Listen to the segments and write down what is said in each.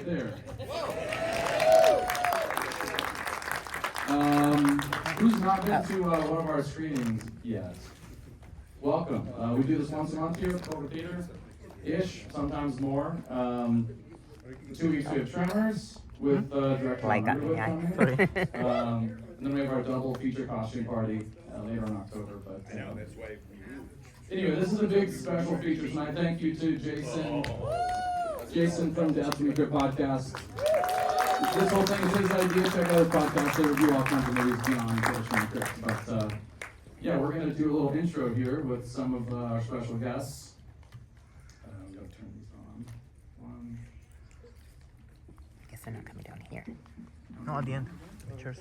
there. Who's not been to one of our screenings yet? Welcome. We do this once a month here, over theater-ish, sometimes more. 2 weeks we have Tremors with director Underwood coming. And then we have our double feature costume party later in October. But anyway, this is a big special feature tonight. Thank you to Jason from the Ultimate Crypt Podcast. This whole thing is his idea. Check out his podcast. They review all kinds of movies beyond Ultimate Crypt. But yeah, we're going to do a little intro here with some of our special guests. I'm going to turn these on. One. I guess they're not coming down here. No, at the end. Cheers.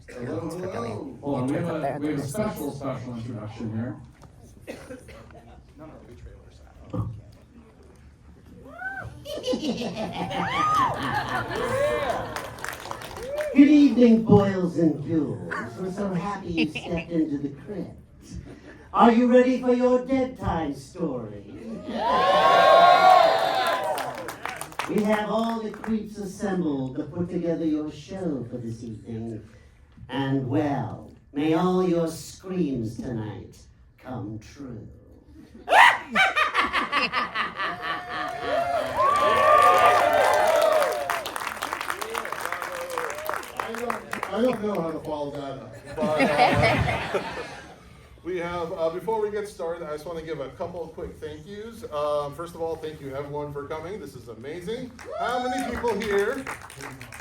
Hello. Hold on, we have a special introduction here. Good evening, boils and ghouls. We're so happy you stepped into the crypt. Are you ready for your dead time story? We have all the creeps assembled to put together your show for this evening. And well, may all your screams tonight come true. I don't know how to follow that up. But, we have, before we get started, I just want to give a couple of quick thank yous. First of all, thank you everyone for coming. This is amazing. How many people here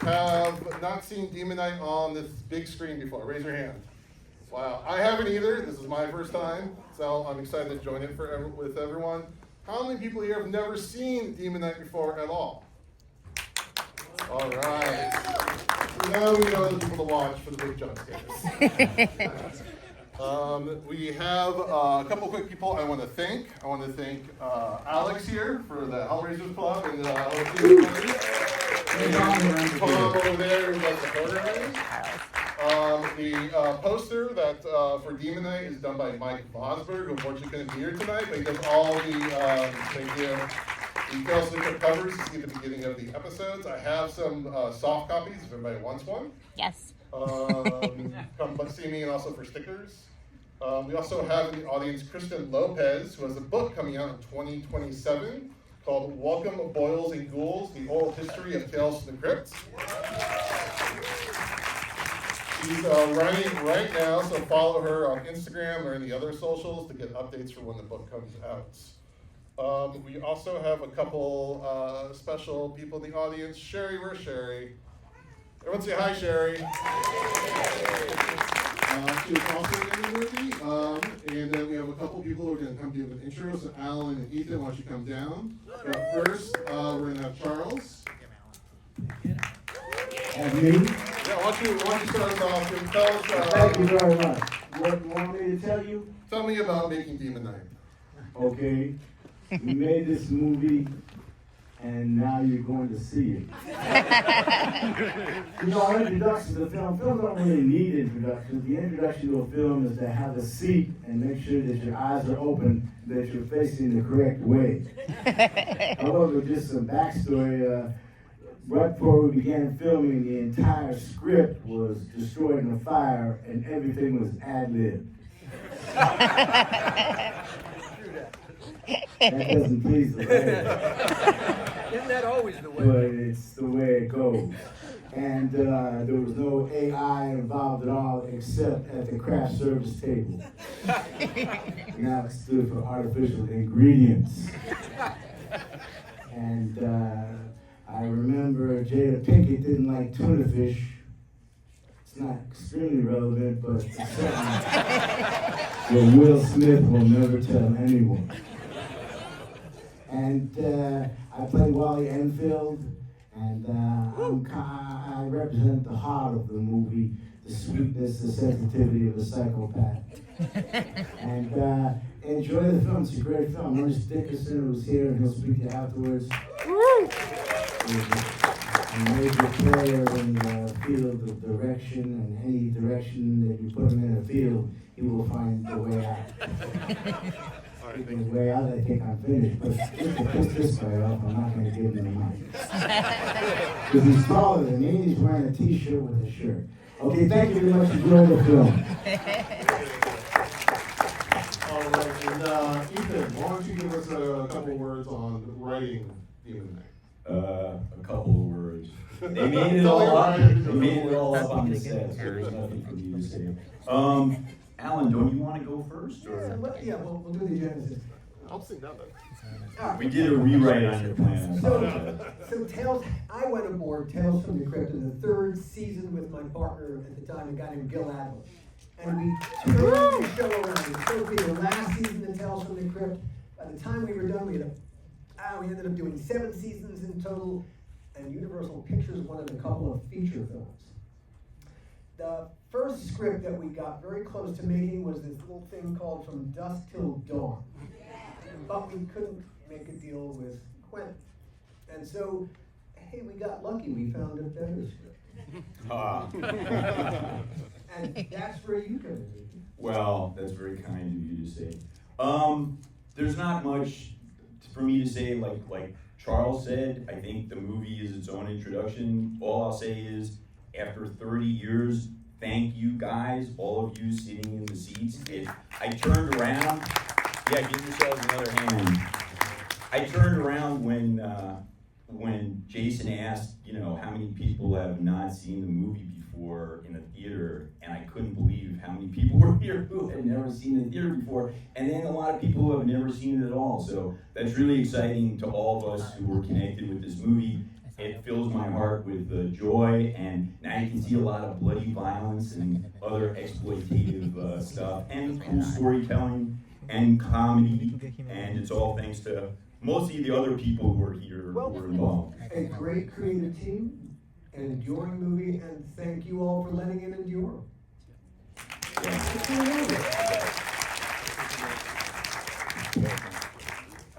have not seen Demon Knight on this big screen before? Raise your hand. Wow, I haven't either. This is my first time, so I'm excited to join it with everyone. How many people here have never seen Demon Knight before at all? All right. So now we know the people to watch for the big jump scares. We have a couple quick people I want to thank. I want to thank Alex here for the Hellraisers Club and Tom over there who does the programming. The poster that for Demon Knight is done by Mike Vosberg, who unfortunately couldn't be here tonight, but he does all the details of the covers you see at the beginning of the episodes. I have some soft copies if anybody wants one. Yes. Come see me, and also for stickers. We also have in the audience Kristen Lopez, who has a book coming out in 2027 called Welcome Boils and Ghouls, The Oral History of Tales from the Crypt. She's writing right now, so follow her on Instagram or any other socials to get updates for when the book comes out. We also have a couple special people in the audience. Sherry, where's Sherry? Everyone say hi, Sherry. She was also in the movie. And then we have a couple people who are going to come give an intro. So Alan and Ethan, why don't you come down? But first, we're going to have Charles. And me? Yeah, why don't you start us off and tell us. Thank you very much. What you want me to tell you? Tell me about making Demon Knight. Okay. We made this movie, and now you're going to see it. You know, our introduction to the film, films don't really need introductions. The introduction to a film is to have a seat and make sure that your eyes are open, that you're facing the correct way. However, just some backstory. Right before we began filming, the entire script was destroyed in a fire, and everything was ad-libbed. That doesn't please the writer. Isn't that always the way? But it's the way it goes. And there was no AI involved at all except at the craft service table. Now it stood for artificial ingredients. And I remember Jada Pinkett didn't like tuna fish. It's not extremely relevant, but it's something that Will Smith will never tell anyone. And I play Wally Enfield, and I represent the heart of the movie, the sweetness, the sensitivity of a psychopath. And enjoy the film. It's a great film. Ernest Dickerson was here, and he'll speak to you afterwards. A major player in the field of direction, and any direction that you put him in a field, he will find the way out. All right, It thank goes you. way out, I think I'm finished, but just to piss this guy off, I'm not gonna give him the mic. Because he's taller than me, and he's wearing a t-shirt with a shirt. Okay, thank you very much, enjoy the film. All right, and Ethan, why don't you give us a couple words on writing Demon Knight? A couple of words. They made it all up. They made it all up on the set, so there's nothing for me to say. Alan, don't you want to go first? Or? Yeah, we'll do the genesis. I'll sing that then. We did a rewrite on your plan. I apologize. So Tales, I went aboard Tales from the Crypt in the 3rd season with my partner at the time, a guy named Gil Adler. And we turned the show around. It was supposed to be the last season of Tales from the Crypt. By the time we were done, we ended up doing 7 seasons in total, and Universal Pictures wanted a couple of feature films. The first script that we got very close to making was this little thing called From Dusk Till Dawn. But we couldn't make a deal with Quentin. And so, hey, we got lucky. We found a better script. And that's where you come in. Well, that's very kind of you to say. There's not much for me to say. Like Charles said, I think the movie is its own introduction. All I'll say is, after 30 years, thank you guys, all of you sitting in the seats. I turned around. Yeah, give yourselves another hand. I turned around when Jason asked, how many people have not seen the movie before in a theater, and I couldn't believe how many people were here who had never seen the theater before, and then a lot of people who have never seen it at all. So that's really exciting to all of us who were connected with this movie. It fills my heart with joy, and now you can see a lot of bloody violence and other exploitative stuff, and cool storytelling and comedy, and it's all thanks to mostly the other people who are here who were involved. A great creative team, an enduring movie, and thank you all for letting it endure.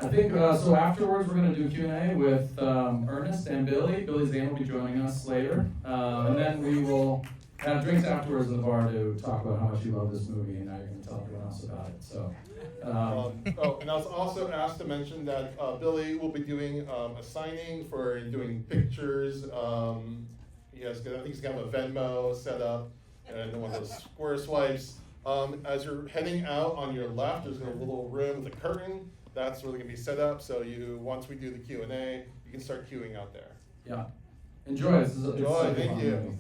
I think, so afterwards, we're gonna do Q&A with Ernest and Billy. Billy Zane will be joining us later. And then we will have drinks afterwards in the bar to talk about how much you love this movie, and now you're gonna tell everyone else about it, so. And I was also asked to mention that Billy will be doing a signing for doing pictures. I think he's gonna have a Venmo set up and one of those square swipes. As you're heading out on your left, there's a little room with a curtain. That's really gonna be set up, so once we do the Q&A, you can start queuing out there. Yeah. Enjoy. This is Enjoy, it's thank fun you. movie.